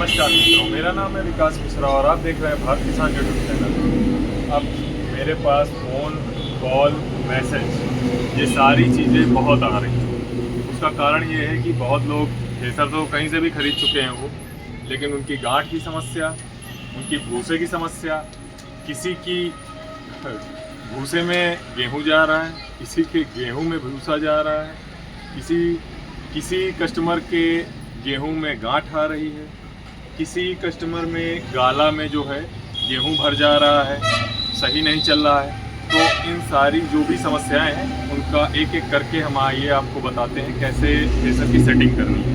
नमस्कार मित्रों, मेरा नाम है विकास मिश्रा और आप देख रहे हैं भारत किसान यूट्यूब चैनल। अब मेरे पास फ़ोन कॉल मैसेज ये सारी चीज़ें बहुत आ रही हैं। उसका कारण ये है कि बहुत लोग थ्रेसर तो कहीं से भी खरीद चुके हैं वो, लेकिन उनकी गांठ की समस्या, उनकी भूसे की समस्या, किसी की भूसे में गेहूँ जा रहा है, किसी के गेहूँ में भूसा जा रहा है, किसी कस्टमर के गेहूं में गांठ आ रही है, किसी कस्टमर में गाला में जो है गेहूं भर जा रहा है, सही नहीं चल रहा है। तो इन सारी जो भी समस्याएं हैं उनका एक एक करके हम आइए आपको बताते हैं कैसे थ्रेसर की सेटिंग करनी है।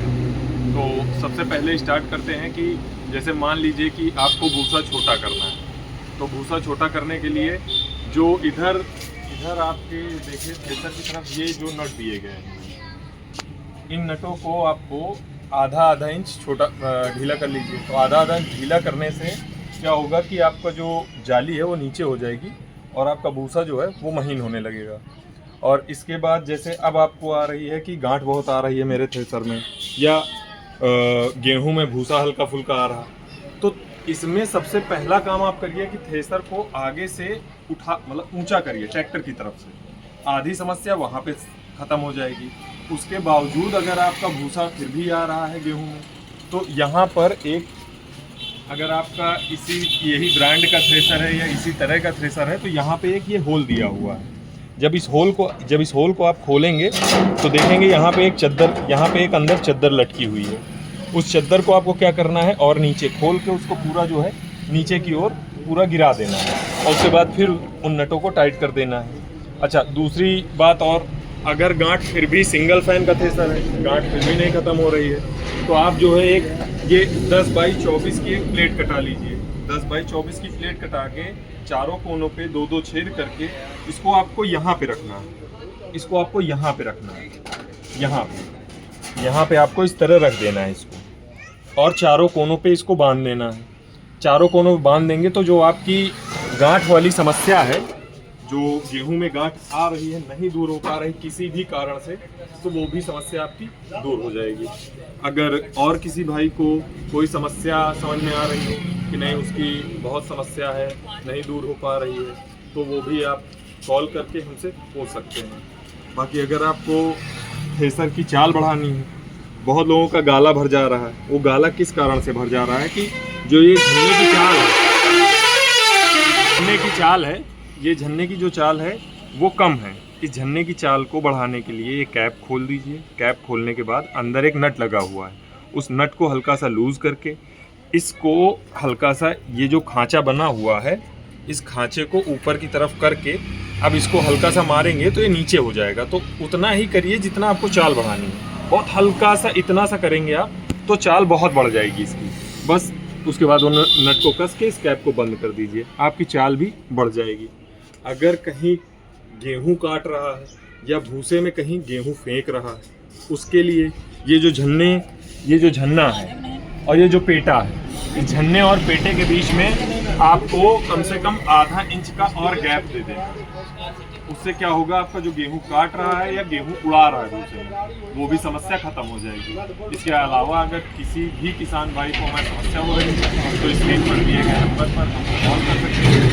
तो सबसे पहले स्टार्ट करते हैं कि जैसे मान लीजिए कि आपको भूसा छोटा करना है, तो भूसा छोटा करने के लिए जो इधर आपके देखिए थ्रेसर की तरफ ये जो नट दिए गए हैं, इन नटों को आपको आधा इंच छोटा ढीला कर लीजिए। तो आधा इंच ढीला करने से क्या होगा कि आपका जो जाली है वो नीचे हो जाएगी और आपका भूसा जो है वो महीन होने लगेगा। और इसके बाद जैसे अब आपको आ रही है कि गांठ बहुत आ रही है मेरे थ्रेसर में, या गेहूं में भूसा हल्का फुल्का आ रहा, तो इसमें सबसे पहला काम आप करिए कि थ्रेसर को आगे से मतलब ऊंचा करिए ट्रैक्टर की तरफ से। आधी समस्या वहाँ पे ख़त्म हो जाएगी। उसके बावजूद अगर आपका भूसा फिर भी आ रहा है गेहूं में, तो यहाँ पर एक, अगर आपका यही ब्रांड का थ्रेसर है या इसी तरह का थ्रेसर है, तो यहाँ पे एक ये होल दिया हुआ है। जब इस होल को आप खोलेंगे तो देखेंगे यहाँ पे एक अंदर चद्दर लटकी हुई है। उस चद्दर को आपको क्या करना है, और नीचे खोल के उसको पूरा जो है नीचे की ओर पूरा गिरा देना है, और उसके बाद फिर उन नटों को टाइट कर देना है। अच्छा, दूसरी बात, और अगर गांठ फिर भी सिंगल फैन का थ्रेसर है, गांठ फिर भी नहीं ख़त्म हो रही है, तो आप जो है ये 10 बाई 24 की प्लेट कटा लीजिए। 10 बाई 24 की प्लेट कटा के चारों कोनों पे 2-2 छेद करके इसको आपको यहाँ पे रखना है। इसको आपको यहाँ पे रखना है, यहाँ पे आपको इस तरह रख देना है इसको, और चारों कोनों पे इसको बांध देना है। चारों कोनों पे बांध देंगे तो जो आपकी गांठ वाली समस्या है, जो गेहूं में गांठ आ रही है, नहीं दूर हो पा रही किसी भी कारण से, तो वो भी समस्या आपकी दूर हो जाएगी। अगर और किसी भाई को कोई समस्या समझ में आ रही हो कि नहीं उसकी बहुत समस्या है, नहीं दूर हो पा रही है, तो वो भी आप कॉल करके हमसे पूछ सकते हैं। बाकी अगर आपको थ्रेसर की चाल बढ़ानी है, बहुत लोगों का गाला भर जा रहा है, वो गाला किस कारण से भर जा रहा है कि जो ये झन्ने की झन्ने की जो चाल है वो कम है। इस झन्ने की चाल को बढ़ाने के लिए ये कैप खोल दीजिए। कैप खोलने के बाद अंदर एक नट लगा हुआ है, उस नट को हल्का सा लूज करके इसको हल्का सा, ये जो खांचा बना हुआ है, इस खांचे को ऊपर की तरफ करके अब इसको हल्का सा मारेंगे तो ये नीचे हो जाएगा। तो उतना ही करिए जितना आपको चाल बढ़ानी है, बहुत हल्का सा, इतना सा करेंगे आप तो चाल बहुत बढ़ जाएगी इसकी। बस उसके बाद वो नट को कस के इस कैप को बंद कर दीजिए, आपकी चाल भी बढ़ जाएगी। अगर कहीं गेहूं काट रहा है या भूसे में कहीं गेहूं फेंक रहा है, उसके लिए ये जो झन्ना है और ये जो पेटा है, इस झन्ने और पेटे के बीच में आपको कम से कम आधा इंच का और गैप दे देना। उससे क्या होगा, आपका जो गेहूं काट रहा है या गेहूं उड़ा रहा है भूसे में, वो भी समस्या खत्म हो जाएगी। इसके अलावा अगर किसी भी किसान भाई को हमारी समस्या हो रही है तो स्क्रीन पर दिए गए नंबर पर हमको कॉल कर सकते हैं।